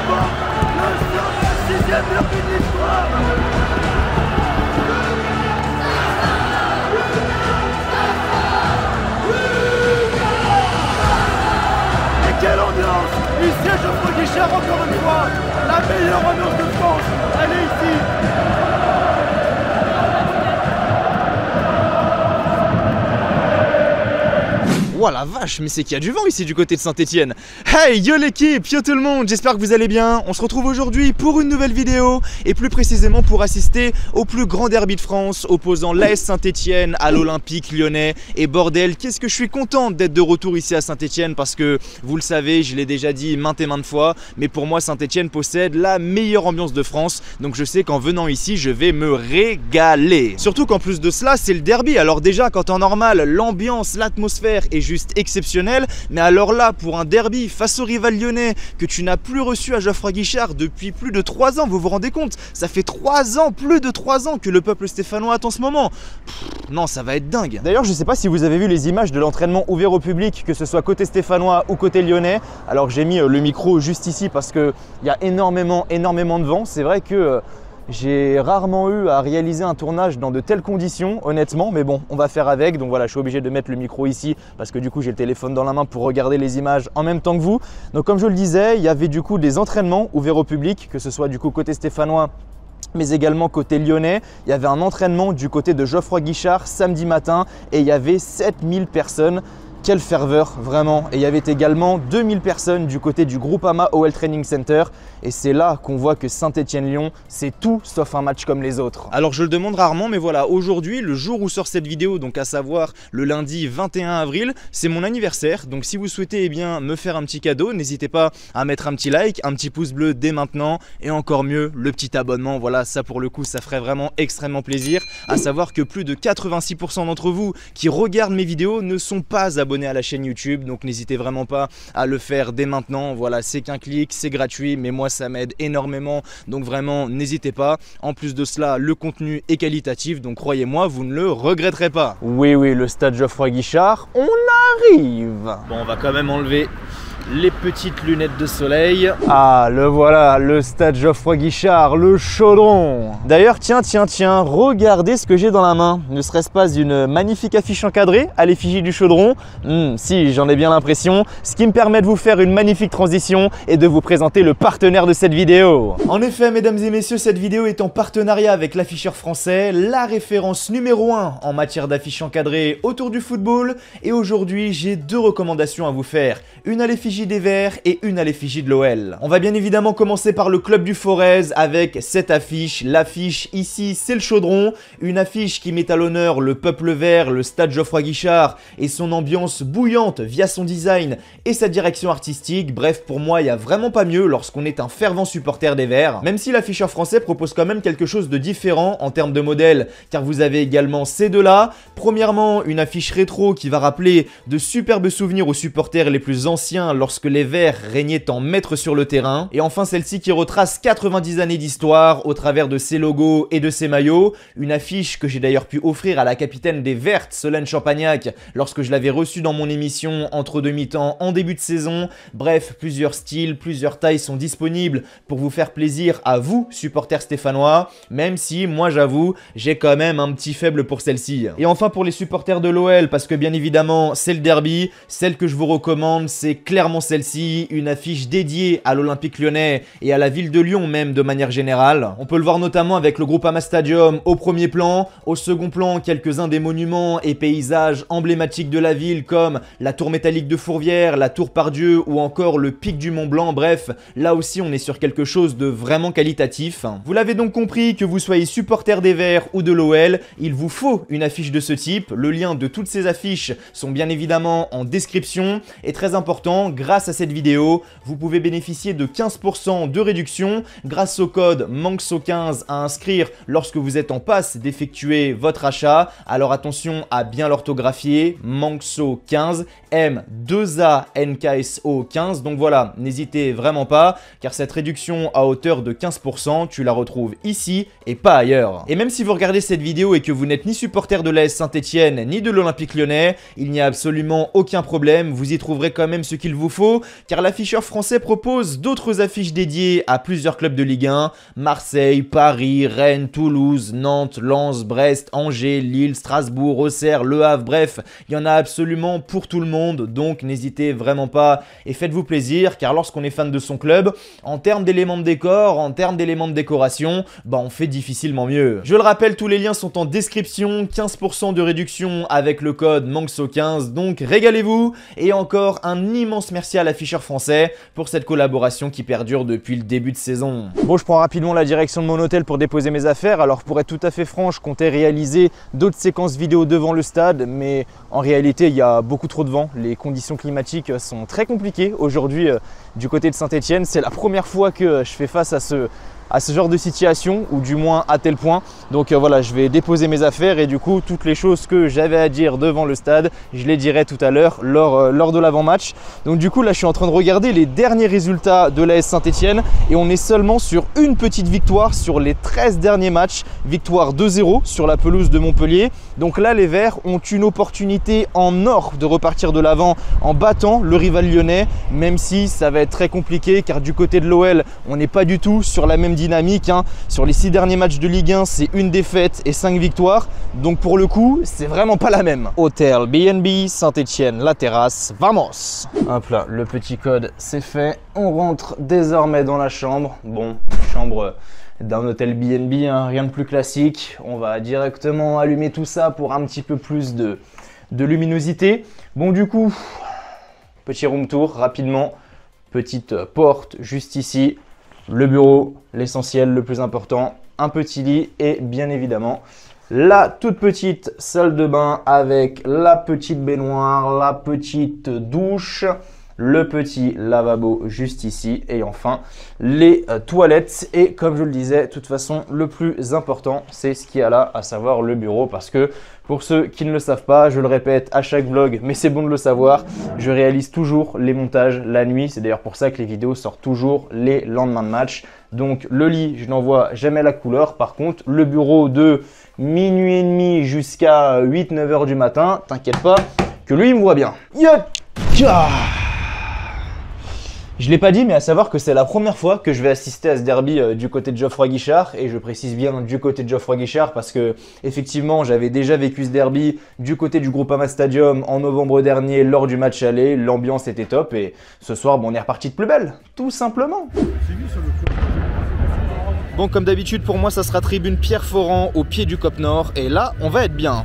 Le 126e derby de l'histoire. Et quelle ambiance! Ici à Geoffroy Guichard, encore une fois, la meilleure ambiance de France, elle est ici. Oh la vache, mais c'est qu'il y a du vent ici du côté de Saint-Etienne. Hey, yo l'équipe, yo tout le monde, j'espère que vous allez bien. On se retrouve aujourd'hui pour une nouvelle vidéo et plus précisément pour assister au plus grand derby de France opposant l'AS Saint-Etienne à l'Olympique Lyonnais. Et bordel, qu'est-ce que je suis content d'être de retour ici à Saint-Etienne parce que vous le savez, je l'ai déjà dit maintes et maintes fois, mais pour moi Saint-Etienne possède la meilleure ambiance de France. Donc je sais qu'en venant ici, je vais me régaler. Surtout qu'en plus de cela, c'est le derby. Alors déjà, quand en normal, l'ambiance, l'atmosphère est juste exceptionnel, mais alors là pour un derby face au rival lyonnais que tu n'as plus reçu à Geoffroy Guichard depuis plus de 3 ans, vous vous rendez compte? Ça fait 3 ans, plus de 3 ans que le peuple stéphanois attend ce moment. Non, ça va être dingue. D'ailleurs, je sais pas si vous avez vu les images de l'entraînement ouvert au public, que ce soit côté stéphanois ou côté lyonnais. Alors j'ai mis le micro juste ici parce que il y a énormément de vent. C'est vrai que j'ai rarement eu à réaliser un tournage dans de telles conditions, honnêtement, mais bon, on va faire avec. Donc voilà, je suis obligé de mettre le micro ici parce que du coup, j'ai le téléphone dans la main pour regarder les images en même temps que vous. Donc comme je le disais, il y avait du coup des entraînements ouverts au public, que ce soit du coup côté stéphanois, mais également côté lyonnais. Il y avait un entraînement du côté de Geoffroy Guichard samedi matin et il y avait 7000 personnes. Quelle ferveur, vraiment. Et il y avait également 2000 personnes du côté du Groupama OL Training Center. Et c'est là qu'on voit que Saint-Etienne-Lyon, c'est tout sauf un match comme les autres. Alors je le demande rarement, mais voilà, aujourd'hui, le jour où sort cette vidéo, donc à savoir le lundi 21 avril, c'est mon anniversaire. Donc si vous souhaitez bien me faire un petit cadeau, n'hésitez pas à mettre un petit like, un petit pouce bleu dès maintenant. Et encore mieux, le petit abonnement. Voilà, ça pour le coup, ça ferait vraiment extrêmement plaisir. À savoir que plus de 86% d'entre vous qui regardent mes vidéos ne sont pas abonnés à la chaîne YouTube, donc n'hésitez vraiment pas à le faire dès maintenant. Voilà, c'est qu'un clic, c'est gratuit, mais moi ça m'aide énormément, donc vraiment n'hésitez pas. En plus de cela, le contenu est qualitatif, donc croyez-moi, vous ne le regretterez pas. Oui, le stade Geoffroy Guichard, on arrive. Bon, on va quand même enlever les petites lunettes de soleil. Ah, le voilà, le stade Geoffroy Guichard, le chaudron. D'ailleurs, tiens, regardez ce que j'ai dans la main. Ne serait-ce pas une magnifique affiche encadrée à l'effigie du chaudron? Si, j'en ai bien l'impression. Ce qui me permet de vous faire une magnifique transition et de vous présenter le partenaire de cette vidéo. En effet, mesdames et messieurs, cette vidéo est en partenariat avec l'afficheur français, la référence numéro 1 en matière d'affiches encadrées autour du football. Et aujourd'hui, j'ai 2 recommandations à vous faire. Une à l'effigie des Verts et une à l'effigie de l'OL. On va bien évidemment commencer par le club du Forez avec cette affiche. L'affiche ici, c'est le chaudron. Une affiche qui met à l'honneur le peuple vert, le stade Geoffroy Guichard et son ambiance bouillante via son design et sa direction artistique. Bref, pour moi, il n'y a vraiment pas mieux lorsqu'on est un fervent supporter des Verts. Même si l'afficheur français propose quand même quelque chose de différent en termes de modèle, car vous avez également ces deux-là. Premièrement, une affiche rétro qui va rappeler de superbes souvenirs aux supporters les plus anciens lorsque les Verts régnaient en maître sur le terrain. Et enfin celle-ci qui retrace 90 années d'histoire au travers de ses logos et de ses maillots. Une affiche que j'ai d'ailleurs pu offrir à la capitaine des Vertes, Solène Champagnac, lorsque je l'avais reçue dans mon émission entre deux mi-temps en début de saison. Bref, plusieurs styles, plusieurs tailles sont disponibles pour vous faire plaisir à vous, supporters stéphanois, même si, moi j'avoue, j'ai quand même un petit faible pour celle-ci. Et enfin pour les supporters de l'OL, parce que bien évidemment c'est le derby, celle que je vous recommande, c'est clairement celle-ci, une affiche dédiée à l'Olympique Lyonnais et à la ville de Lyon même de manière générale. On peut le voir notamment avec le Groupama Stadium au premier plan, au second plan quelques-uns des monuments et paysages emblématiques de la ville comme la tour métallique de Fourvière, la tour Pardieu ou encore le pic du Mont Blanc. Bref, là aussi on est sur quelque chose de vraiment qualitatif. Vous l'avez donc compris, que vous soyez supporter des Verts ou de l'OL, il vous faut une affiche de ce type. Le lien de toutes ces affiches sont bien évidemment en description et très important, grâce à cette vidéo, vous pouvez bénéficier de 15% de réduction grâce au code MANXO15 à inscrire lorsque vous êtes en passe d'effectuer votre achat. Alors attention à bien l'orthographier, MANXO15, M2ANKSO15. Donc voilà, n'hésitez vraiment pas, car cette réduction à hauteur de 15%, tu la retrouves ici et pas ailleurs. Et même si vous regardez cette vidéo et que vous n'êtes ni supporter de l'AS Saint-Etienne ni de l'Olympique Lyonnais, il n'y a absolument aucun problème, vous y trouverez quand même ce qu'il vous faux, car l'afficheur français propose d'autres affiches dédiées à plusieurs clubs de Ligue 1, Marseille, Paris, Rennes, Toulouse, Nantes, Lens, Brest, Angers, Lille, Strasbourg, Auxerre, Le Havre, bref, il y en a absolument pour tout le monde, donc n'hésitez vraiment pas et faites-vous plaisir, car lorsqu'on est fan de son club, en termes d'éléments de décor, en termes d'éléments de décoration, bah on fait difficilement mieux. Je le rappelle, tous les liens sont en description, 15% de réduction avec le code MANXO15, donc régalez-vous, et encore un immense merci à l'afficheur français pour cette collaboration qui perdure depuis le début de saison. Bon, je prends rapidement la direction de mon hôtel pour déposer mes affaires. Alors pour être tout à fait franc, je comptais réaliser d'autres séquences vidéo devant le stade, mais en réalité il y a beaucoup trop de vent, les conditions climatiques sont très compliquées aujourd'hui du côté de Saint-Etienne. C'est la première fois que je fais face à ce genre de situation, ou du moins à tel point. Donc voilà, je vais déposer mes affaires et du coup toutes les choses que j'avais à dire devant le stade, je les dirai tout à l'heure lors de l'avant-match. Donc du coup là je suis en train de regarder les derniers résultats de l'AS Saint-Etienne et on est seulement sur une petite victoire sur les 13 derniers matchs, victoire 2-0 sur la pelouse de Montpellier. Donc là les Verts ont une opportunité en or de repartir de l'avant en battant le rival lyonnais, même si ça va être très compliqué car du côté de l'OL on n'est pas du tout sur la même dynamique, hein. Sur les 6 derniers matchs de Ligue 1, c'est une défaite et 5 victoires. Donc pour le coup, c'est vraiment pas la même. Hôtel B&B, Saint-Etienne, la terrasse, vamos. Hop là, le petit code, c'est fait. On rentre désormais dans la chambre. Bon, chambre d'un hôtel B&B, hein, rien de plus classique. On va directement allumer tout ça pour un petit peu plus de luminosité. Bon, du coup, petit room tour rapidement. Petite porte juste ici. Le bureau, l'essentiel, le plus important, un petit lit et bien évidemment la toute petite salle de bain avec la petite baignoire, la petite douche, le petit lavabo juste ici et enfin les toilettes. Et comme je le disais, de toute façon le plus important c'est ce qu'il y a là, à savoir le bureau, parce que pour ceux qui ne le savent pas, je le répète à chaque vlog, mais c'est bon de le savoir, je réalise toujours les montages la nuit. C'est d'ailleurs pour ça que les vidéos sortent toujours les lendemains de match. Donc le lit, je n'en vois jamais la couleur. Par contre, le bureau de minuit et demi jusqu'à 8-9 h du matin, t'inquiète pas que lui il me voit bien. Je ne l'ai pas dit, mais à savoir que c'est la première fois que je vais assister à ce derby du côté de Geoffroy Guichard. Et je précise bien du côté de Geoffroy Guichard parce que effectivement j'avais déjà vécu ce derby du côté du Groupama Stadium en novembre dernier lors du match aller. L'ambiance était top et ce soir bon, on est reparti de plus belle, tout simplement. Bon, comme d'habitude pour moi ça sera tribune Pierre Foran au pied du Cop Nord et là on va être bien.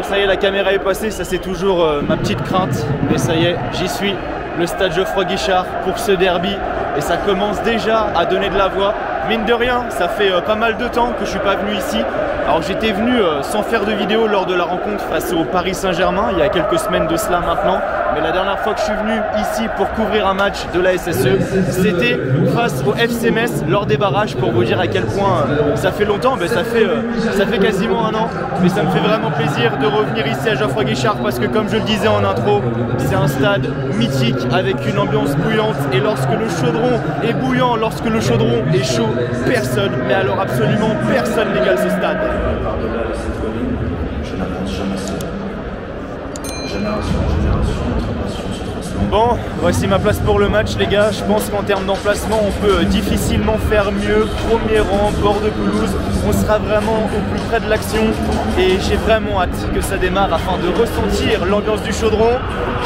Ça y est, la caméra est passée, ça c'est toujours ma petite crainte, mais ça y est, j'y suis, le stade Geoffroy Guichard pour ce derby et ça commence déjà à donner de la voix. Mine de rien, ça fait pas mal de temps que je suis pas venu ici. Alors j'étais venu sans faire de vidéo lors de la rencontre face au Paris Saint-Germain, il y a quelques semaines de cela maintenant. Mais la dernière fois que je suis venu ici pour couvrir un match de la SSE, c'était face au FC Metz lors des barrages, pour vous dire à quel point ça fait longtemps, mais ça fait quasiment un an. Mais ça me fait vraiment plaisir de revenir ici à Geoffroy Guichard parce que comme je le disais en intro, c'est un stade mythique avec une ambiance bouillante et lorsque le chaudron est bouillant, lorsque le chaudron est chaud, personne, mais alors absolument personne n'égale ce stade. Bon, voici ma place pour le match les gars. Je pense qu'en termes d'emplacement on peut difficilement faire mieux. Premier rang, bord de pelouse, on sera vraiment au plus près de l'action et j'ai vraiment hâte que ça démarre afin de ressentir l'ambiance du chaudron.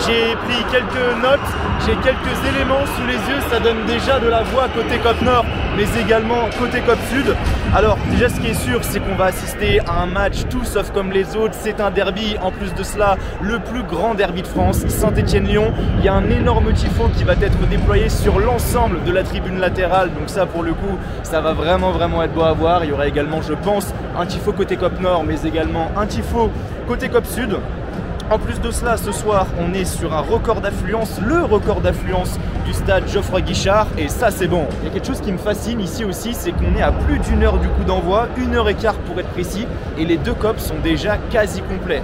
J'ai pris quelques notes, j'ai quelques éléments sous les yeux, ça donne déjà de la voix côté Cop Nord. mais également côté Cop Sud. Alors déjà ce qui est sûr, c'est qu'on va assister à un match tout sauf comme les autres, c'est un derby, en plus de cela le plus grand derby de France, Saint-Étienne-Lyon. Il y a un énorme tifo qui va être déployé sur l'ensemble de la tribune latérale, donc ça pour le coup ça va vraiment être beau à voir. Il y aura également, je pense, un tifo côté Cop Nord, mais également un tifo côté Cop Sud. En plus de cela, ce soir, on est sur un record d'affluence, le record d'affluence du stade Geoffroy Guichard, et ça c'est bon. Il y a quelque chose qui me fascine ici aussi, c'est qu'on est à plus d'une heure du coup d'envoi, 1h15 pour être précis, et les deux cops sont déjà quasi complets.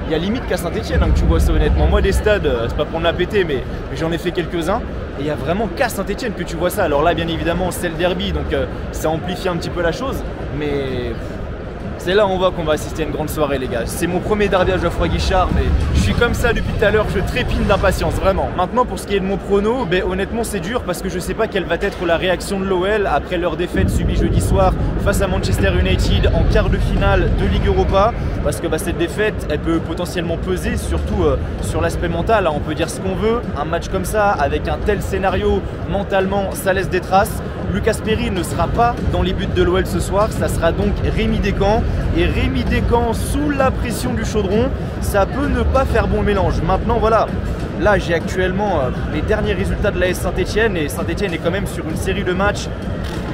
Il y a limite qu'à Saint-Étienne que tu vois ça honnêtement. Moi des stades, c'est pas pour me la péter, mais j'en ai fait quelques-uns. Et il y a vraiment qu'à Saint-Étienne que tu vois ça. Alors là bien évidemment c'est le derby, donc ça amplifie un petit peu la chose. Mais c'est là où on voit qu'on va assister à une grande soirée les gars. C'est mon premier derby à Geoffroy Guichard, mais je suis comme ça depuis tout à l'heure, je trépine d'impatience, vraiment. Maintenant pour ce qui est de mon prono, honnêtement c'est dur parce que je sais pas quelle va être la réaction de l'OL après leur défaite subie jeudi soir face à Manchester United en quart de finale de Ligue Europa. Parce que cette défaite, elle peut potentiellement peser, surtout sur l'aspect mental. On peut dire ce qu'on veut, un match comme ça, avec un tel scénario, mentalement, ça laisse des traces. Lucas Perry ne sera pas dans les buts de l'OL ce soir, ça sera donc Rémi Descamps. Et Rémi Descamps, sous la pression du chaudron, ça peut ne pas faire bon mélange. Maintenant, voilà, là j'ai actuellement les derniers résultats de l'AS Saint-Étienne, et Saint-Étienne est quand même sur une série de matchs.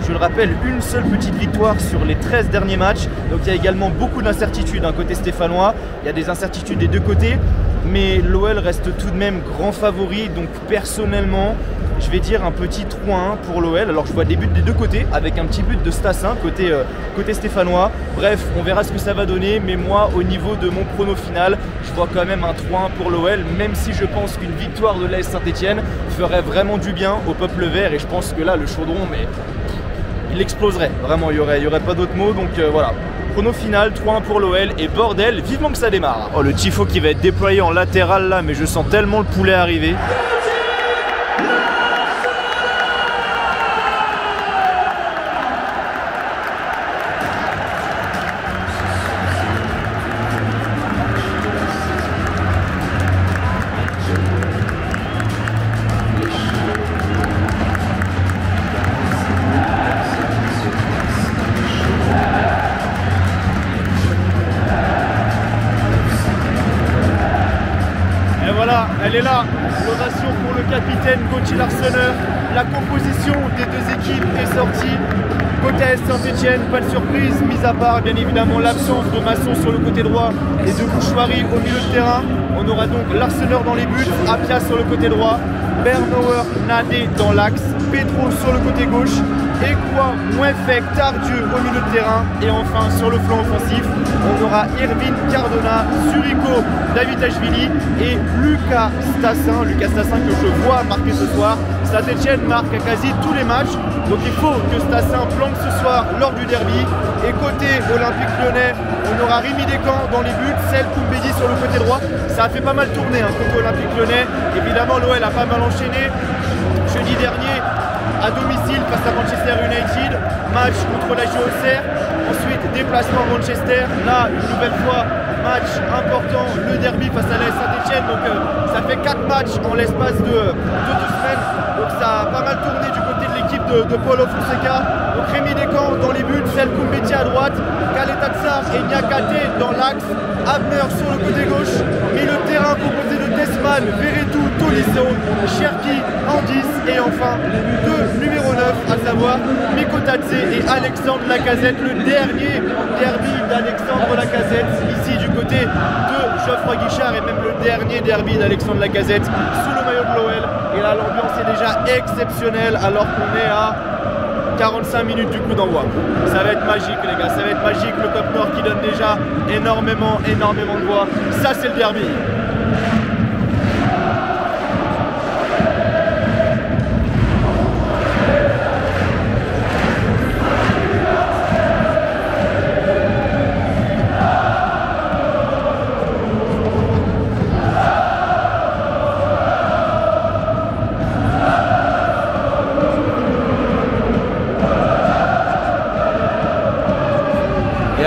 Je le rappelle, une seule petite victoire sur les 13 derniers matchs. Donc il y a également beaucoup d'incertitudes d'un côté stéphanois. Il y a des incertitudes des deux côtés. Mais l'OL reste tout de même grand favori. Donc personnellement, je vais dire un petit 3-1 pour l'OL. Alors je vois des buts des deux côtés, avec un petit but de Stassin côté stéphanois. Bref, on verra ce que ça va donner. Mais moi, au niveau de mon prono final, je vois quand même un 3-1 pour l'OL. Même si je pense qu'une victoire de l'AS Saint-Étienne ferait vraiment du bien au peuple vert. Et je pense que là, le chaudron, il exploserait, vraiment, il y aurait pas d'autres mots, donc voilà. Prono final, 3-1 pour l'OL, et bordel, vivement que ça démarre. Oh, le tifo qui va être déployé en latéral là, mais je sens tellement le poulet arriver. Elle est là, l'ovation pour le capitaine Gauthier Larsonneur. La composition des deux équipes est sortie. Côté AS Saint-Étienne, pas de surprise, mis à part bien évidemment l'absence de Masson sur le côté droit et de Bouchouari au milieu de terrain. On aura donc Larsonneur dans les buts, Apia sur le côté droit, Bernauer, Nadé dans l'axe, Pedro sur le côté gauche, Ekwa, Mouefek, Tardieu au milieu de terrain, et enfin sur le flanc offensif, on aura Irvine Cardona, Zurigo, David Ashvili et Lucas Stassin que je vois marquer ce soir. Saint-Étienne marque à quasi tous les matchs, donc il faut que Stassin plante ce soir lors du derby. Et côté Olympique Lyonnais, on aura Rémi Descamps dans les buts, Sel Koumbedi sur le côté droit. Ça a fait pas mal tourner côté Olympique Lyonnais. Évidemment l'OL a pas mal enchaîné jeudi dernier à domicile face à Manchester United, match contre la JOCR, ensuite déplacement à Manchester, là une nouvelle fois match important, le derby face à l'AS Saint-Étienne, donc ça fait 4 matchs en l'espace de 2 semaines, donc ça a pas mal tourné du côté de l'équipe de Paulo Fonseca. Donc Rémi Descamps dans les buts, Sel Koumbedi à droite, Kaleta Tsar et Niakate dans l'axe, Abner sur le côté gauche, milieu de terrain composé de Desman, Veretout, Tolisso, Cherki, Andis et enfin deux numéro 9, à savoir Mikotadze et Alexandre Lacazette, le dernier derby d'Alexandre Lacazette ici du côté de Geoffroy Guichard et même le dernier derby d'Alexandre Lacazette sous le maillot de l'OL. Et là l'ambiance est déjà exceptionnelle alors qu'on est à 45 minutes du coup d'envoi. Ça va être magique les gars, ça va être magique, le Cop Nord qui donne déjà énormément de voix. Ça c'est le derby.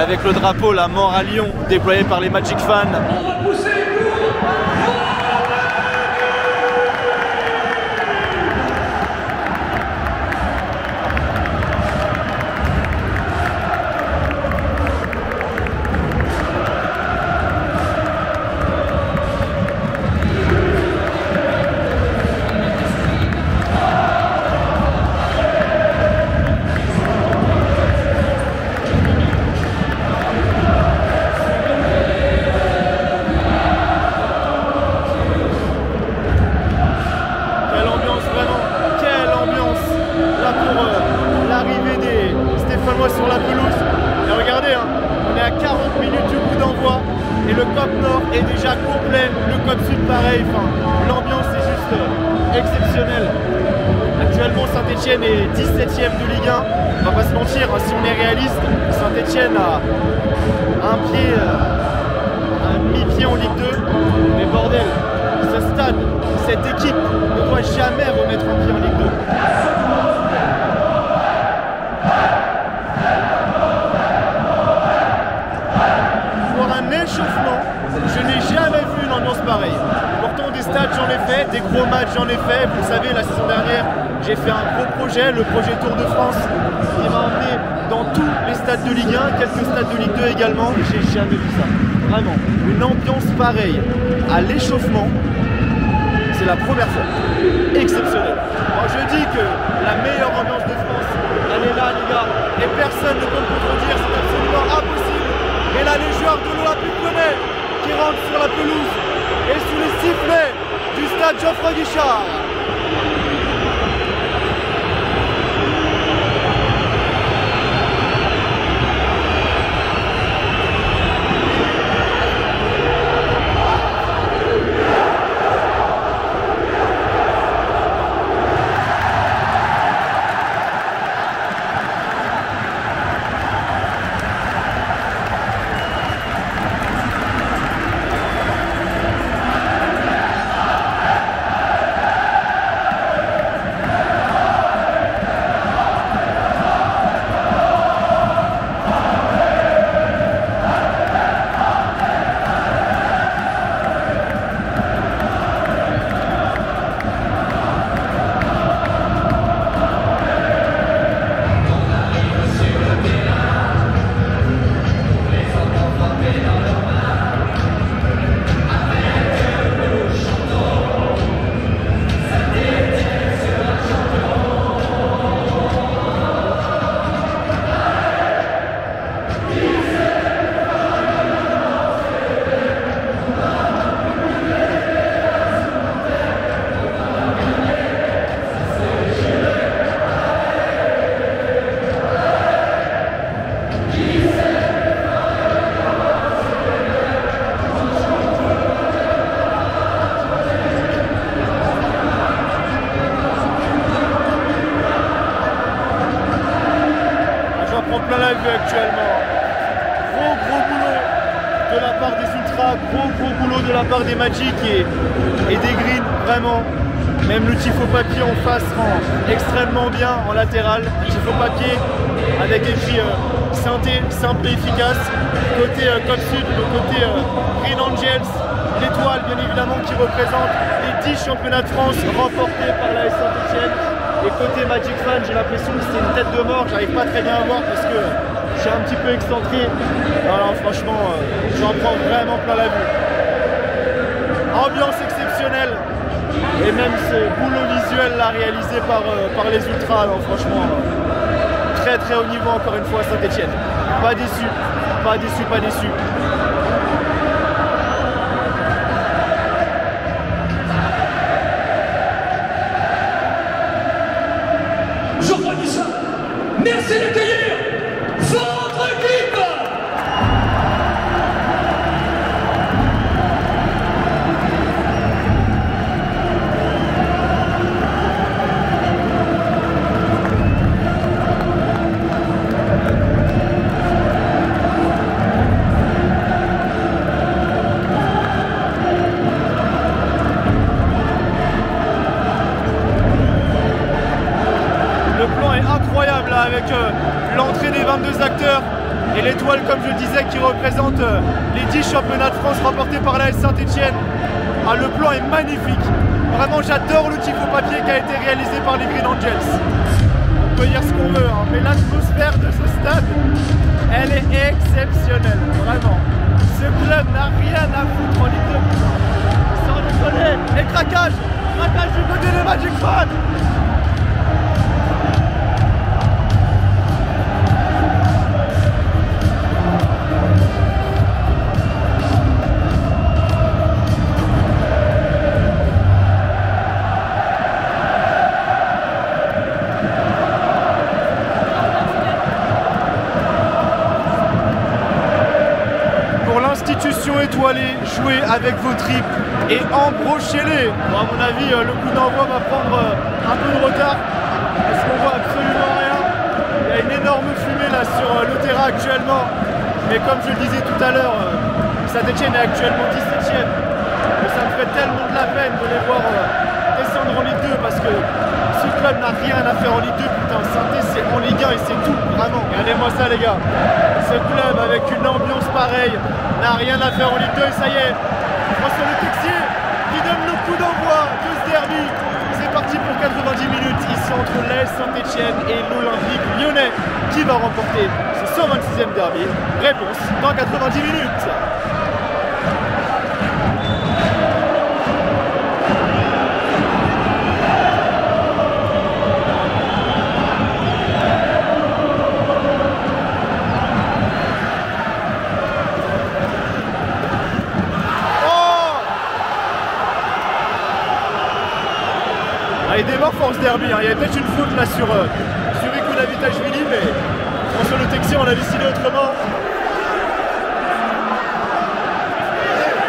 Avec le drapeau, la mort à Lyon, déployé par les Magic Fans. Le COP Nord est déjà complet, le COP Sud pareil, enfin, l'ambiance est juste exceptionnelle. Actuellement Saint-Etienne est 17ème de Ligue 1, on va pas se mentir, hein, si on est réaliste, Saint-Etienne a un demi-pied en Ligue 2, mais bordel, ce stade, cette équipe ne doit jamais remettre un pied en Ligue 2. Pour un échauffement, je n'ai jamais vu une ambiance pareille. Pourtant des stades j'en ai fait, des gros matchs j'en ai fait, vous savez la saison dernière j'ai fait un gros projet, le projet Tour de France, qui m'a emmené dans tous les stades de Ligue 1, quelques stades de Ligue 2 également, et j'ai jamais vu ça. Vraiment, une ambiance pareille à l'échauffement, c'est la première fois. Exceptionnel. Alors je dis que la meilleure ambiance de France, elle est là les gars, et personne ne peut me contredire, c'est absolument impossible. Et là les joueurs de l'Olympique Lyonnais qui rentrent sur la pelouse et sous les sifflets du stade Geoffroy Guichard. Actuellement, gros boulot de la part des Ultras, gros boulot de la part des Magic et des Green, vraiment. Même le tifo papier en face rend extrêmement bien en latéral. Le tifo papier avec écrit synthé, simple et efficace. Côté COP Sud, le côté Green Angels, l'étoile bien évidemment qui représente les 10 championnats de France remportés par la Saint-Etienne. Et côté Magic Fan, j'ai l'impression que c'est une tête de mort, j'arrive pas très bien à voir parce que je suis un petit peu excentré. Alors franchement, j'en prends vraiment plein la vue. Ambiance exceptionnelle. Et même ce boulot visuel là réalisé par les Ultras, alors franchement, très haut niveau encore une fois à Saint-Etienne. Pas déçu, pas déçu, pas déçu. Geoffroy Guichard, merci d'accueillir votre équipe. Incroyable là, avec l'entrée des 22 acteurs et l'étoile comme je disais qui représente les 10 championnats de France remportés par la Saint-Etienne. Ah, le plan est magnifique, vraiment j'adore le tifo papier qui a été réalisé par les Green Angels. On peut dire ce qu'on veut, hein, mais l'atmosphère de ce stade, elle est exceptionnelle, vraiment. Ce club n'a rien à foutre en Ligue 2. Sans déconner, les craquages du côté des Magic Fans. compétition étoilée, jouez avec vos tripes et embrochez-les. Bon, à mon avis, le coup d'envoi va prendre un peu de retard parce qu'on voit absolument rien. Il y a une énorme fumée là sur le terrain actuellement. Mais comme je le disais tout à l'heure, Saint-Etienne est actuellement 17e. Et ça me fait tellement de la peine de les voir descendre en Ligue 2 parce que ce club n'a rien à faire en Ligue 2. Putain, Saint-Etienne c'est en Ligue 1 et c'est tout, vraiment. Regardez-moi ça les gars. Ce club avec une ambiance pareille n'a rien à faire en Ligue 2 et ça y est. François Le Texier qui donne le coup d'envoi de ce derby. C'est parti pour 90 minutes ici entre l'AS Saint-Etienne et l'Olympique Lyonnais. Qui va remporter ce 126e derby? Réponse dans 90 minutes. Il démarre force derby, hein. Il y a peut-être une faute là sur Ikounavitashvili, mais François Le Texier on l'a décidé autrement.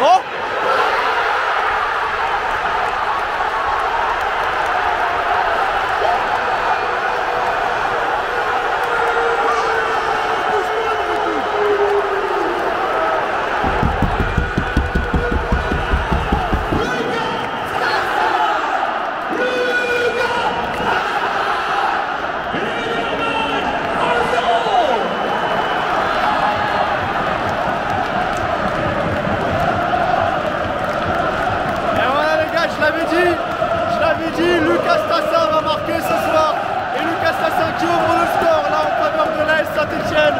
Oh! Je l'avais dit, Lucas Tassin va marquer ce soir. Et Lucas Tassin qui ouvre le score là en faveur de l'AS Saint-Etienne.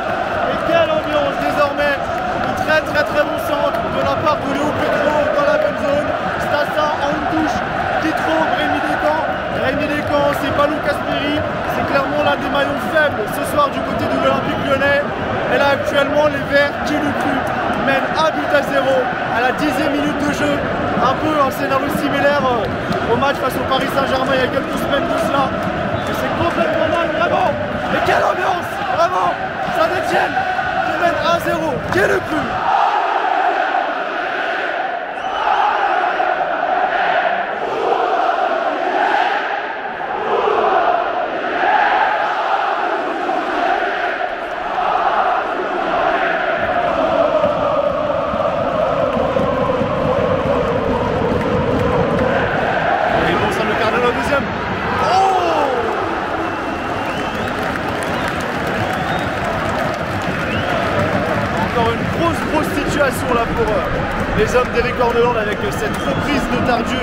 Et quelle ambiance désormais. Un très bon centre de la part de Léo Petro dans la bonne zone. Tassin en une touche qui trouve Rémi Descamps. Rémi Descamps, c'est pas Lucas Perry. C'est clairement l'un des maillons faibles ce soir du côté de l'Olympique Lyonnais. Et là actuellement les Verts qui le crut mènent 1 but à 0 à la 10e minute de jeu. Un peu un scénario similaire au match face au Paris Saint-Germain il y a quelques semaines de cela. Et c'est complètement dingue, vraiment. Mais quelle ambiance, vraiment. Saint-Etienne qui mène 1-0. Qui le cru? Grosse situation là pour les hommes d'Eric Orneland avec cette reprise de Tardieu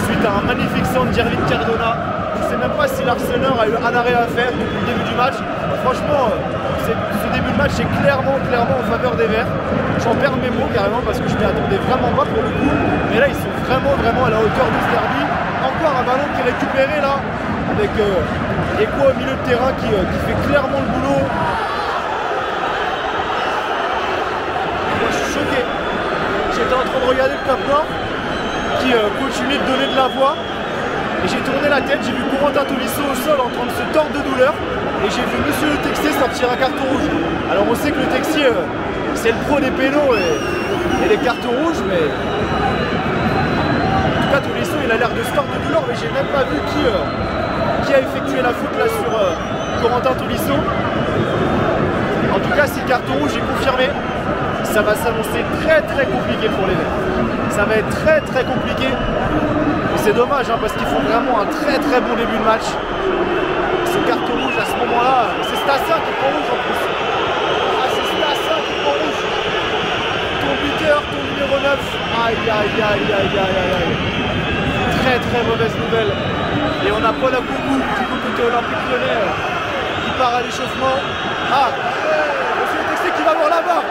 suite à un magnifique centre d'Irvine Cardona. Je ne sais même pas si l'Arsenal a eu un arrêt à faire depuis le début du match. Franchement, ce début de match est clairement en faveur des Verts. J'en perds mes mots carrément parce que je m'y attendais vraiment pas pour le coup. Mais là ils sont vraiment à la hauteur de ce derby. Encore un ballon qui est récupéré là avec Eko au milieu de terrain qui fait clairement le boulot. Choqué. J'étais en train de regarder le Cap Nord qui continuait de donner de la voix et j'ai tourné la tête, j'ai vu Corentin Tolisso au sol en train de se tordre de douleur et j'ai vu Monsieur Le Texier sortir un carton rouge. Alors on sait que Le Texier c'est le pro des pénaux et les cartons rouges, mais en tout cas Tolisso il a l'air de se tordre de douleur, mais j'ai même pas vu qui a effectué la faute là sur Corentin Tolisso. En tout cas si le carton rouge est confirmé, ça va s'annoncer très compliqué pour les Verts. Ça va être très compliqué. Et c'est dommage hein, parce qu'ils font vraiment un très bon début de match. Ce carton rouge à ce moment-là, c'est Stassin qui prend rouge en plus. Ah, c'est Stassin qui prend rouge. Ton buteur, ton numéro 9. Aïe. Très mauvaise nouvelle. Et on a Paul Akougou du côté Olympique Lyonnais qui part à l'échauffement. Ah, Monsieur Le Texier qui va voir là-bas.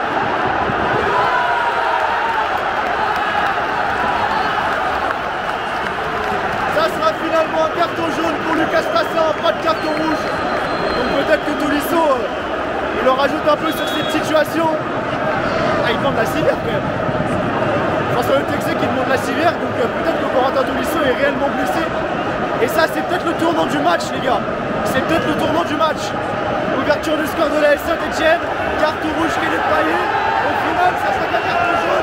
Ça sera finalement un carton jaune pour Lucas Tassin, pas de carton rouge. Donc peut-être que Tolisso, il en rajoute un peu sur cette situation. Ah, il demande la civière quand même. François Le Texier qui demande la civière, donc peut-être que Corentin Tolisso est réellement blessé. Et ça, c'est peut-être le tournant du match, les gars. C'est peut-être le tournant du match. Ouverture du score de l'AS Saint-Etienne, carton rouge qui est déployé. Au final, ça sera un carton jaune.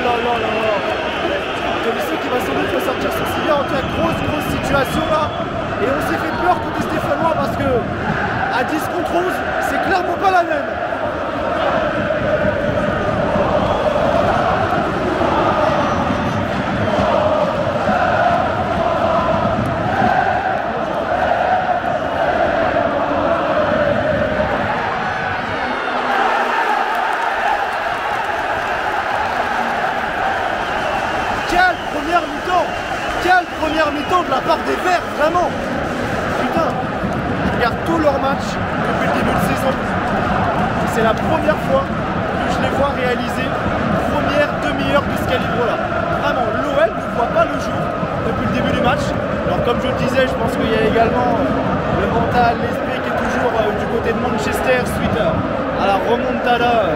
là là là là. Tolisso qui va sans doute ressortir son civière. En tout cas, grosse situation là. Et on s'est fait peur côté stéphanois parce que à 10 contre 11, c'est clairement pas la même. Quelle première mi-temps de la part des Verts, vraiment. Putain, je regarde tous leurs matchs depuis le début de saison. C'est la première fois que je les vois réaliser une première demi-heure de ce calibre-là. Vraiment, l'OL ne voit pas le jour depuis le début du match. Alors comme je le disais, je pense qu'il y a également le mental, l'esprit qui est toujours du côté de Manchester suite à la remontada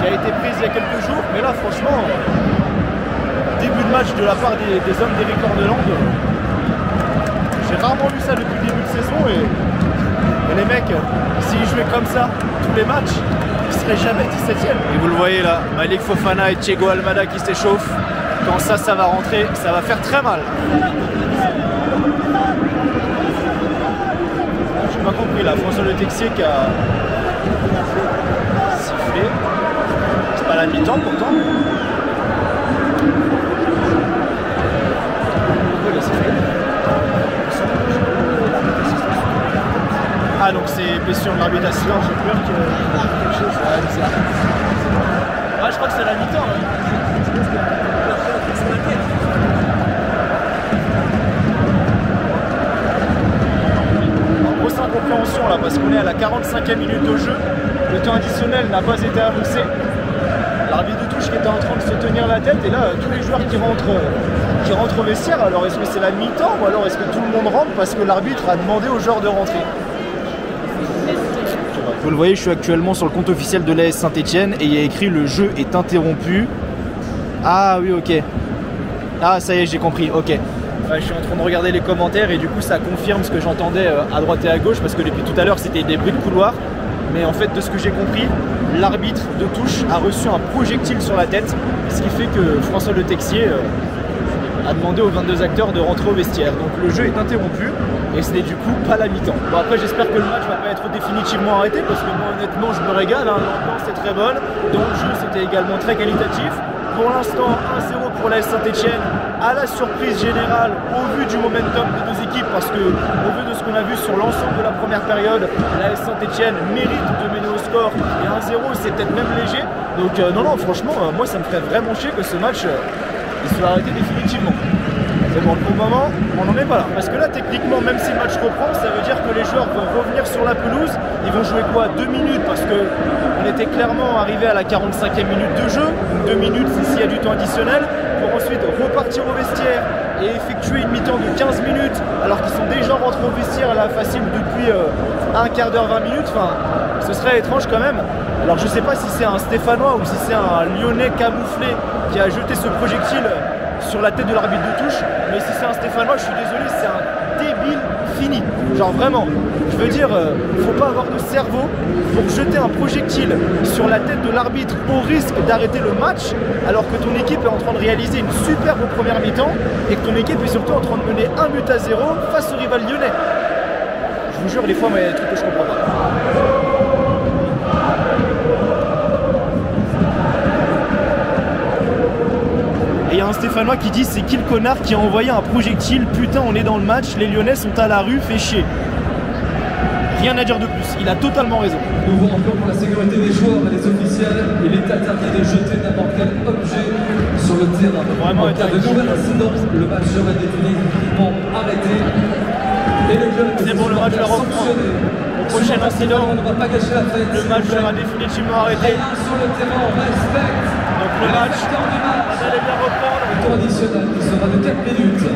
qui a été prise il y a quelques jours. Mais là, franchement, début de match de la part des hommes d'Éric Cordeland, j'ai rarement vu ça depuis le début de saison et les mecs, s'ils jouaient comme ça tous les matchs, ils seraient jamais 17e. Et vous le voyez là, Malik Fofana et Thiago Almada qui s'échauffent. Quand ça va rentrer, ça va faire très mal. J'ai pas compris là, François Le Texier qui a sifflé. C'est pas la mi-temps pourtant. Ah donc c'est question de l'arbitre assistant, j'ai peur que quelque chose. Ah je crois que c'est la mi-temps. Grosse incompréhension là parce qu'on est à la 45e minute de jeu. Le temps additionnel n'a pas été annoncé. L'arbitre de touche qui était en train de se tenir la tête et là tous les joueurs qui rentrent au vestiaire, alors est-ce que c'est la mi-temps ou alors est-ce que tout le monde rentre parce que l'arbitre a demandé aux joueurs de rentrer? Vous le voyez, je suis actuellement sur le compte officiel de l'AS Saint-Etienne et il y a écrit le jeu est interrompu. Ah oui, ok. Ah ça y est, j'ai compris, ok. Ouais, je suis en train de regarder les commentaires et du coup ça confirme ce que j'entendais à droite et à gauche parce que depuis tout à l'heure c'était des bruits de couloir. Mais en fait de ce que j'ai compris, l'arbitre de touche a reçu un projectile sur la tête, ce qui fait que François Le Texier a demandé aux 22 acteurs de rentrer au vestiaire. Donc le jeu est interrompu et ce n'est du coup pas la mi-temps. Bon après j'espère que le match va pas être définitivement arrêté parce que moi honnêtement je me régale, hein. L'ambiance est très bonne, donc le jeu c'était également très qualitatif. Pour l'instant 1-0 pour l'AS Saint-Etienne à la surprise générale au vu du momentum des deux équipes parce que au vu de ce qu'on a vu sur l'ensemble de la première période, l'AS Saint-Etienne mérite de mener au score et 1-0 c'est peut-être même léger. Donc non franchement moi ça me ferait vraiment chier que ce match il soit arrêté définitivement. Mais bon, pour le moment, on n'en est pas là. Parce que là, techniquement, même si le match reprend, ça veut dire que les joueurs vont revenir sur la pelouse. Ils vont jouer quoi? 2 minutes parce qu'on était clairement arrivé à la 45e minute de jeu. Donc 2 minutes s'il y a du temps additionnel. Pour ensuite repartir au vestiaire et effectuer une mi-temps de 15 minutes alors qu'ils sont déjà rentrés au vestiaire à la facile depuis un quart d'heure, 20 minutes. Enfin, ce serait étrange quand même. Alors je sais pas si c'est un Stéphanois ou si c'est un Lyonnais camouflé qui a jeté ce projectile sur la tête de l'arbitre de touche, mais si c'est un Stéphanois, je suis désolé, c'est un débile fini. Genre vraiment, je veux dire, faut pas avoir de cerveau pour jeter un projectile sur la tête de l'arbitre au risque d'arrêter le match alors que ton équipe est en train de réaliser une superbe première mi-temps et que ton équipe est surtout en train de mener 1-0 face au rival lyonnais. Je vous jure, des fois, il y a des trucs que je comprends pas. Et il y a un Stéphanois qui dit c'est qui le connard qui a envoyé un projectile, putain on est dans le match, les Lyonnais sont à la rue, fait chier. Rien à dire de plus, il a totalement raison. Nouveau rappelons pour la sécurité des joueurs et des officiels, il est interdit de jeter n'importe quel objet sur le terrain. Vraiment en cas de nouvelle incidence, le match sera définitivement arrêté. Et le club c'est bon, le match va reprendre. Au prochain incident, on ne va pas gâcher la fête. Le match sera définitivement arrêté. Sur le terrain, on respecte. Donc le match va bien reprendre. Le temps additionnel qui sera de 4 minutes.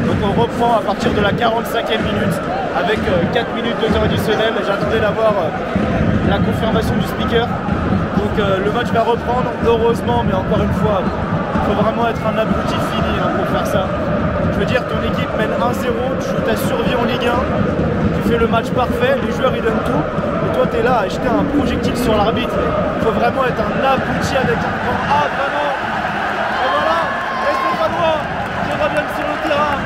Donc on reprend à partir de la 45e minute avec 4 minutes de temps additionnel. J'attendais d'avoir la confirmation du speaker. Donc le match va reprendre, heureusement, mais encore une fois, il faut vraiment être un abruti fini pour faire ça. Je veux dire, ton équipe mène 1-0, tu joues ta survie en Ligue 1, tu fait le match parfait, les joueurs ils donnent tout, et toi tu es là à jeter un projectile sur l'arbitre. Il faut vraiment être un abruti avec un grand A, vraiment. Et voilà, et Stéphanois qui revient sur le terrain.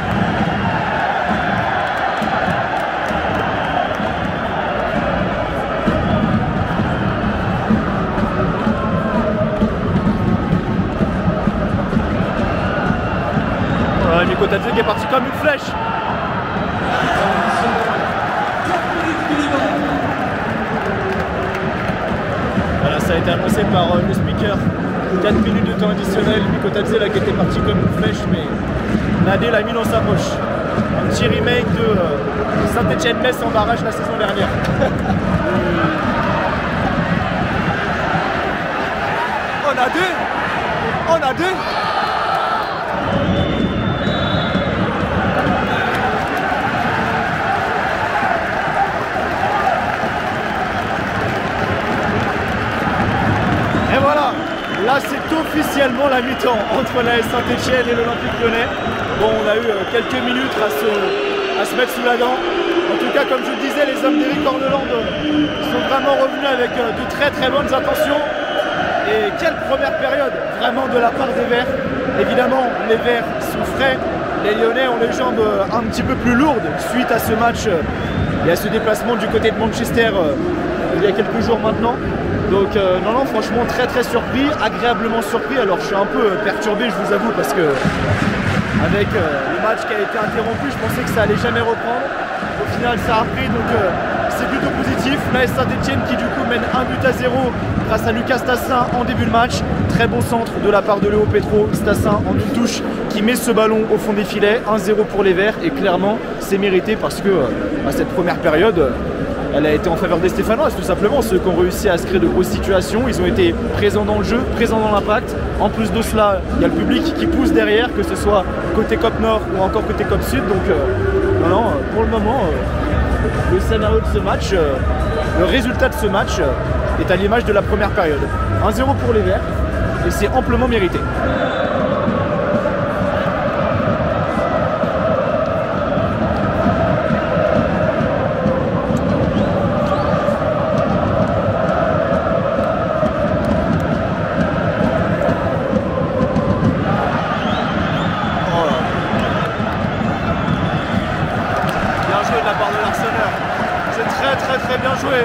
Nico Tadze qui est parti comme une flèche. Voilà, ça a été annoncé par le speaker. 4 minutes de temps additionnel. Nico Tadze là qui était parti comme une flèche, mais Nadé l'a mis dans sa poche. Un petit remake de Saint-Etienne-Metz en barrage la saison dernière. Oh Nadé! Oh Nadé! Et voilà, là c'est officiellement la mi-temps entre la Saint-Etienne et l'Olympique Lyonnais. Bon, on a eu quelques minutes à se mettre sous la dent. En tout cas, comme je le disais, les hommes d'Éric Corneland sont vraiment revenus avec de très très bonnes intentions. Et quelle première période vraiment de la part des Verts. Évidemment, les Verts sont frais. Les Lyonnais ont les jambes un petit peu plus lourdes suite à ce match et à ce déplacement du côté de Manchester il y a quelques jours maintenant. Donc non, franchement très très surpris, agréablement surpris. Alors je suis un peu perturbé, je vous avoue, parce que avec le match qui a été interrompu, je pensais que ça allait jamais reprendre. Au final ça a repris, donc c'est plutôt positif. Là Saint-Etienne qui du coup mène 1-0 grâce à Lucas Stassin en début de match. Très beau centre de la part de Léo Petro, Stassin en une touche qui met ce ballon au fond des filets. 1-0 pour les Verts, et clairement c'est mérité parce que cette première période elle a été en faveur des Stéphanois, tout simplement. Ceux qui ont réussi à se créer de grosses situations, ils ont été présents dans le jeu, présents dans l'impact. En plus de cela, il y a le public qui pousse derrière, que ce soit côté Côte Nord ou encore côté Côte Sud. Donc pour le moment, le scénario de ce match, le résultat de ce match est à l'image de la première période. 1-0 pour les Verts, et c'est amplement mérité. Très bien joué.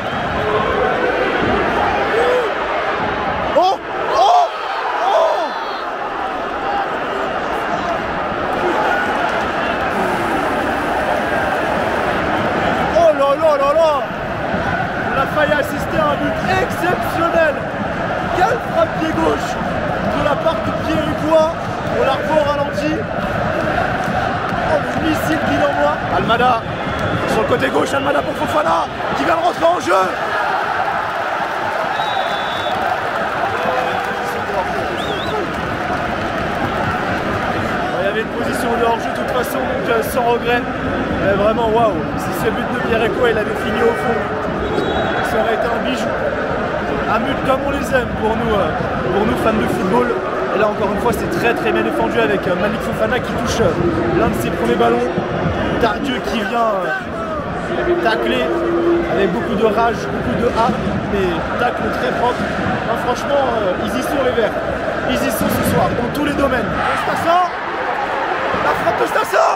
Oh, oh, oh. Oh là là là là. On a failli assister à un but exceptionnel. Quel frappe pied gauche de la part de Pierre Hugois. On la revoit au ralenti. Oh, le missile qu'il envoie. Almada. Sur le côté gauche, Almada pour Fofana, qui vient de rentrer en jeu. Il y avait une position de hors-jeu de toute façon, donc sans regret. Mais vraiment, waouh, si ce but de Pierre-Emerick il avait fini au fond, ça aurait été un bijou. Un but comme on les aime pour nous fans de football. Et là encore une fois, c'est très très bien défendu avec Malik Fofana qui touche l'un de ses premiers ballons. Tardieu qui vient tacler avec beaucoup de rage, beaucoup de A, mais tacle très propre. Non, franchement, ils y sont les Verts. Ils y sont ce soir, dans tous les domaines. Stassin, la frappe de Stassin.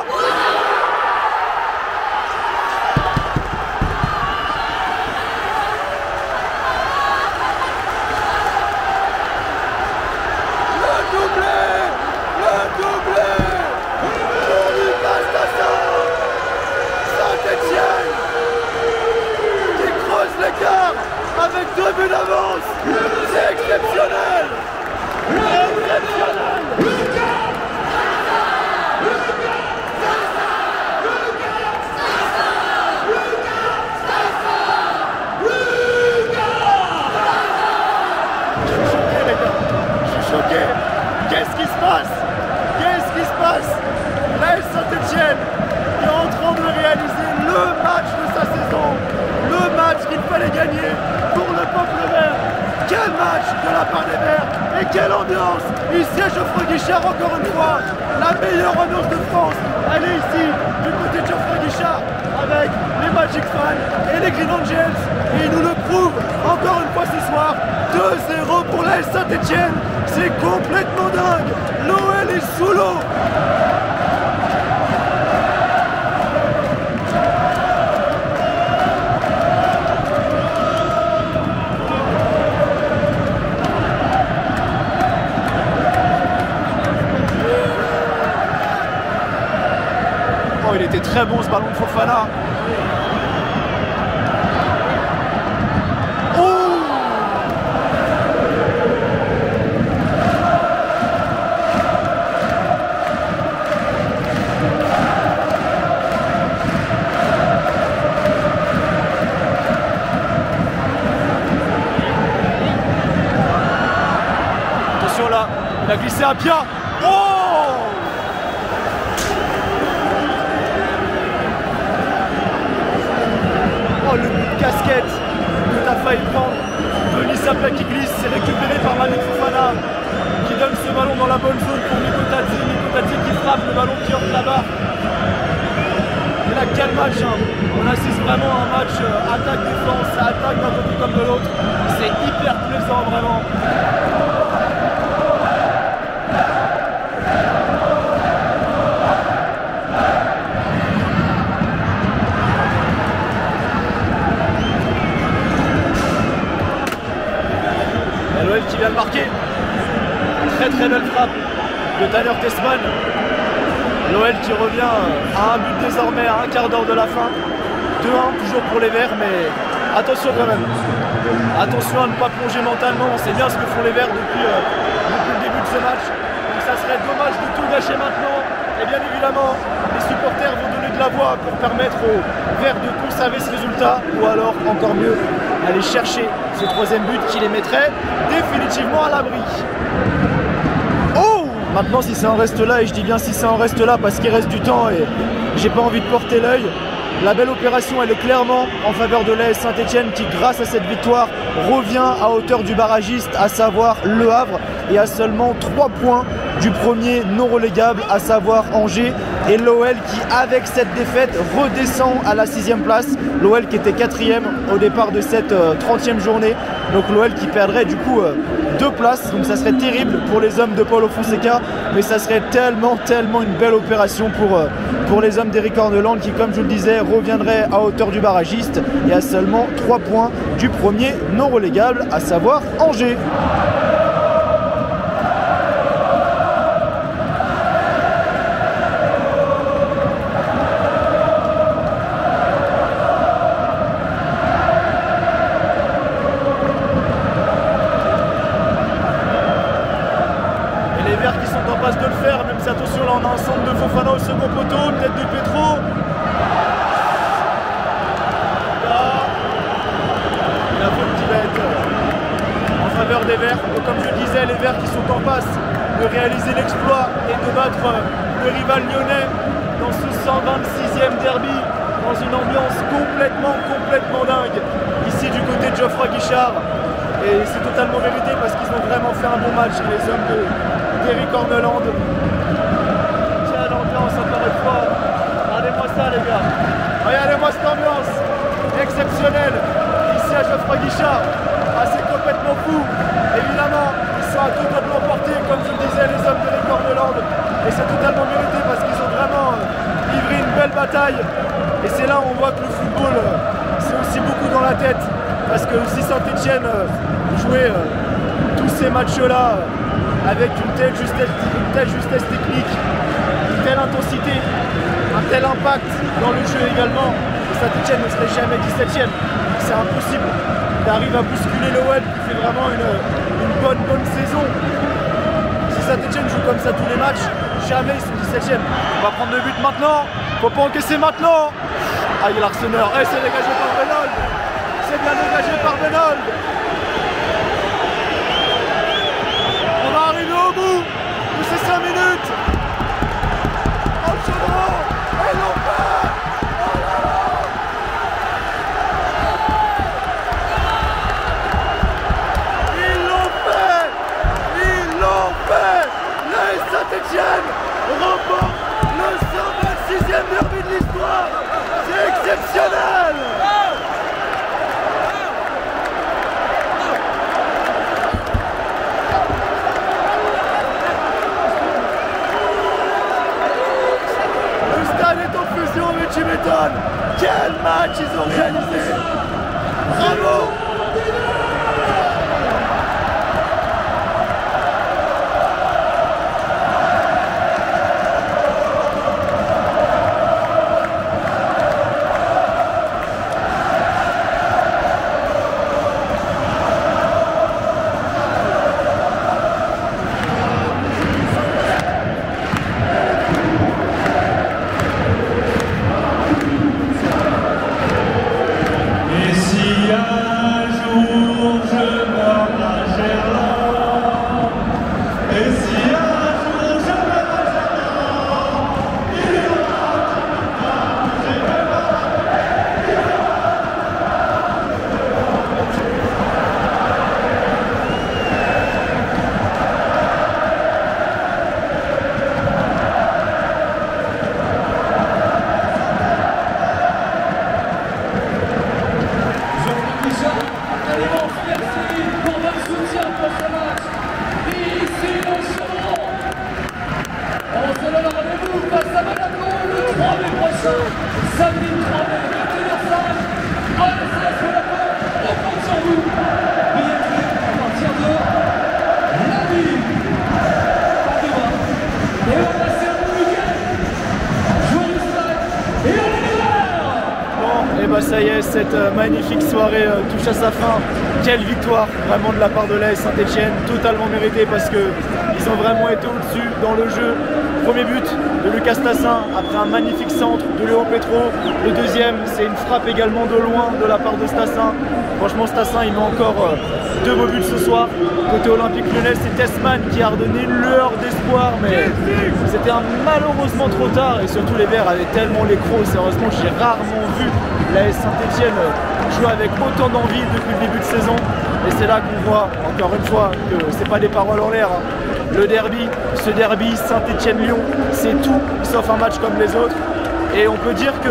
Avec 2 buts d'avance, c'est exceptionnel. Exceptionnel. Je suis choqué les gars, je suis choqué. Qu'est-ce qui se passe? Qu'est-ce qui se passe? Là Saint-Etienne qui est en train de réaliser le match de sa saison. Le match qu'il fallait gagner pour le peuple vert. Quel match de la part des Verts et quelle ambiance. Ici à Geoffroy Guichard, encore une fois, la meilleure ambiance de France. Elle est ici, du côté de Geoffroy Guichard, avec les matchs Magic Fan et les Green Angels. Et ils nous le prouvent encore une fois ce soir. 2-0 pour l'AS Saint-Etienne. C'est complètement dingue. L'OL est sous l'eau. Il était très bon ce ballon de Fofana. Oh! Attention là, il a glissé à Pia. Oh! Oh, le but de casquette que t'as failli prendre. Denis Sapla qui glisse, c'est récupéré par Malik Fofana qui donne ce ballon dans la bonne zone pour Nico Tadzi. Nico Tadzi qui frappe le ballon qui entre là-bas. Et là, quel match hein. On assiste vraiment à un match attaque-défense, attaque d'un côté comme de l'autre. C'est hyper plaisant vraiment. L'OL qui vient de marquer. Très belle frappe de Tanner Tessman. L'OL qui revient à un but désormais à un quart d'heure de la fin. 2-1 toujours pour les Verts, mais attention quand même. Attention à ne pas plonger mentalement. On sait bien ce que font les Verts depuis le début de ce match. Donc ça serait dommage de tout gâcher maintenant. Et bien évidemment, les supporters vont donner de la voix pour permettre aux Verts de conserver ce résultat. Ou alors, encore mieux, aller chercher ce troisième but qui les mettrait définitivement à l'abri. Oh! Maintenant, si ça en reste là, et je dis bien si ça en reste là parce qu'il reste du temps et j'ai pas envie de porter l'œil, la belle opération, elle est clairement en faveur de l'AS Saint-Etienne qui, grâce à cette victoire, revient à hauteur du barragiste, à savoir Le Havre, et à seulement 3 points du premier non relégable, à savoir Angers. Et l'OL qui, avec cette défaite, redescend à la 6e place. L'OL qui était 4e au départ de cette 30e journée. Donc l'OL qui perdrait du coup 2 places. Donc ça serait terrible pour les hommes de Paulo Fonseca. Mais ça serait tellement une belle opération pour les hommes d'Eric Orneland qui, comme je vous le disais, reviendraient à hauteur du barragiste et à seulement 3 points du premier non relégable, à savoir Angers. Qui sont en passe de le faire, même si attention là on a un centre de Fofana au second poteau, peut-être de Petro. Là, la faute qui va être en faveur des Verts. Et comme je le disais, les Verts qui sont en passe de réaliser l'exploit et de battre le rival lyonnais dans ce 126e derby, dans une ambiance complètement dingue. Ici du côté de Geoffroy Guichard. Et c'est totalement mérité parce qu'ils ont vraiment fait un bon match, les hommes d'Eric Orneland. Tiens, l'ambiance encore une fois. Regardez-moi ça les gars. Regardez-moi cette ambiance exceptionnelle ici à Geoffroy Guichard. Ah, c'est complètement fou. Évidemment, ils sont à tout de l'emporter, comme je le disais, les hommes d'Eric Orneland. Et c'est totalement mérité parce qu'ils ont vraiment livré une belle bataille. Et c'est là où on voit que le football, c'est aussi beaucoup dans la tête. Parce que si Saint-Etienne jouait tous ces matchs-là avec une telle justesse technique, une telle intensité, un tel impact dans le jeu également, Saint-Etienne ne serait jamais 17ème. C'est impossible d'arriver à bousculer l'OL qui fait vraiment une bonne saison. Si Saint-Etienne joue comme ça tous les matchs, jamais ils sont 17ème. On va prendre le but maintenant, faut pas encaisser maintenant. Ah, il y a l'Arseneur, c'est dégagé par Benold. C'est bien dégagé par Benold. On va arriver au bout de ces 5 minutes. Oh le chaudron. Et l'on fait. Oh là là. Ils l'ont fait. Les Saint-Etienne remporte le 126e derby de l'histoire. C'est exceptionnel. Quel match ils ont réalisé! Bravo! Samedi 3 mai, 21h05, à l'ESS de la Peur, on compte sur vous. Billetterie à partir de lundi. Pas de bras. Et on passe un bon week-end. Joyeux stade et on est là. Bon, et bah ça y est, cette magnifique soirée touche à sa fin. Quelle victoire vraiment de la part de l'AS Saint-Etienne, totalement méritée parce qu'ils ont vraiment été au-dessus dans le jeu. Premier but de Lucas Tassin après un magnifique centre de Léo Petro. Le deuxième, c'est une frappe également de loin de la part de Stassin. Franchement, Stassin, il met encore deux beaux buts ce soir. Côté Olympique Lyonnais, c'est Tessman qui a redonné une lueur d'espoir, mais c'était malheureusement trop tard. Et surtout, les Verts avaient tellement les crocs. Sérieusement, j'ai rarement vu l'AS Saint-Etienne jouer avec autant d'envie depuis le début de saison. Et c'est là qu'on voit, encore une fois, que c'est pas des paroles en l'air. Le derby, ce derby Saint-Etienne-Lyon, c'est tout sauf un match comme les autres. Et on peut dire que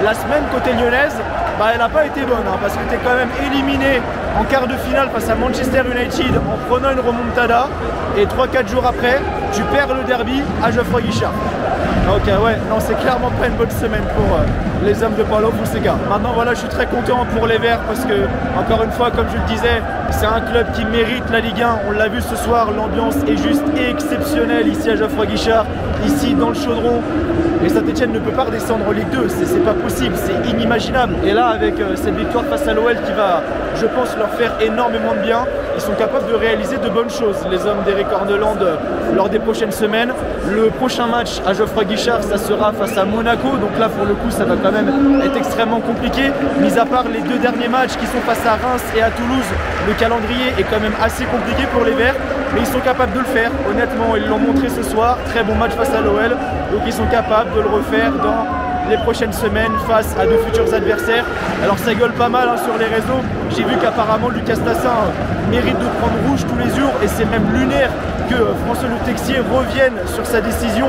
la semaine côté lyonnaise, bah, elle n'a pas été bonne, hein, parce que tu es quand même éliminé en quart de finale face à Manchester United en prenant une remontada. Et 3-4 jours après, tu perds le derby à Geoffroy Guichard. Ok, ouais, non, c'est clairement pas une bonne semaine pour les hommes de Paulo Fonseca. Maintenant, voilà, je suis très content pour les Verts parce que, encore une fois, comme je le disais, c'est un club qui mérite la Ligue 1. On l'a vu ce soir, l'ambiance est juste exceptionnelle ici à Geoffroy Guichard, ici dans le Chaudron. Et Saint-Etienne ne peut pas redescendre en Ligue 2, c'est pas possible, c'est inimaginable. Et là, avec cette victoire face à l'OL qui va, je pense, leur faire énormément de bien, ils sont capables de réaliser de bonnes choses, les hommes d'Eric Orneland, lors des prochaines semaines. Le prochain match à Geoffroy Guichard, ça sera face à Monaco, donc là, pour le coup, ça va quand même être extrêmement compliqué. Mis à part les deux derniers matchs qui sont face à Reims et à Toulouse, le calendrier est quand même assez compliqué pour les Verts, mais ils sont capables de le faire. Honnêtement, ils l'ont montré ce soir, très bon match face à l'OL, donc ils sont capables de le refaire dans les prochaines semaines face à de futurs adversaires. Alors ça gueule pas mal hein, sur les réseaux. J'ai vu qu'apparemment Lucas Tassin mérite de prendre rouge tous les jours et c'est même lunaire que François Le Texier revienne sur sa décision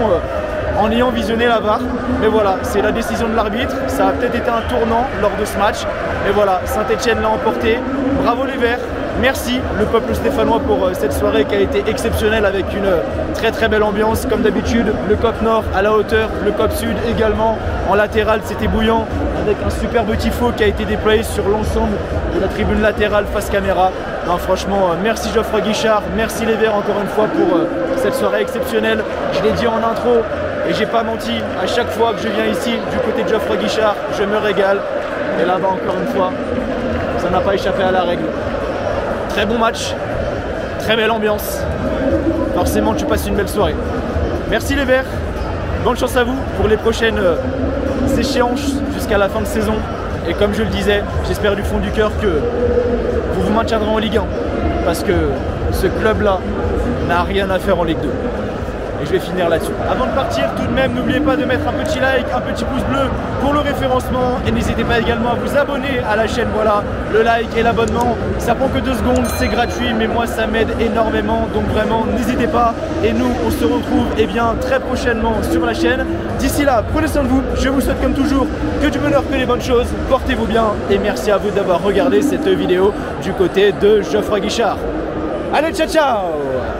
en ayant visionné la VAR. Mais voilà, c'est la décision de l'arbitre. Ça a peut-être été un tournant lors de ce match. Mais voilà, Saint-Etienne l'a emporté. Bravo les Verts. Merci le peuple stéphanois pour cette soirée qui a été exceptionnelle avec une très très belle ambiance comme d'habitude. Le COP Nord à la hauteur, le COP Sud également en latéral, c'était bouillant avec un superbe tifo qui a été déployé sur l'ensemble de la tribune latérale face caméra. Non, franchement, merci Geoffroy Guichard, merci les Verts encore une fois pour cette soirée exceptionnelle. Je l'ai dit en intro et j'ai pas menti, à chaque fois que je viens ici du côté de Geoffroy Guichard, je me régale. Et là-bas encore une fois, ça n'a pas échappé à la règle. Très bon match, très belle ambiance. Forcément, tu passes une belle soirée. Merci les Verts. Bonne chance à vous pour les prochaines échéances jusqu'à la fin de saison. Et comme je le disais, j'espère du fond du cœur que vous vous maintiendrez en Ligue 1. Parce que ce club-là n'a rien à faire en Ligue 2. Et je vais finir là-dessus. Avant de partir, tout de même, n'oubliez pas de mettre un petit like, un petit pouce bleu pour le référencement. Et n'hésitez pas également à vous abonner à la chaîne. Voilà, le like et l'abonnement, ça prend que 2 secondes, c'est gratuit, mais moi ça m'aide énormément. Donc vraiment, n'hésitez pas. Et nous, on se retrouve très prochainement sur la chaîne. D'ici là, prenez soin de vous. Je vous souhaite comme toujours que du bonheur, que les bonnes choses. Portez-vous bien. Et merci à vous d'avoir regardé cette vidéo du côté de Geoffroy Guichard. Allez, ciao ciao!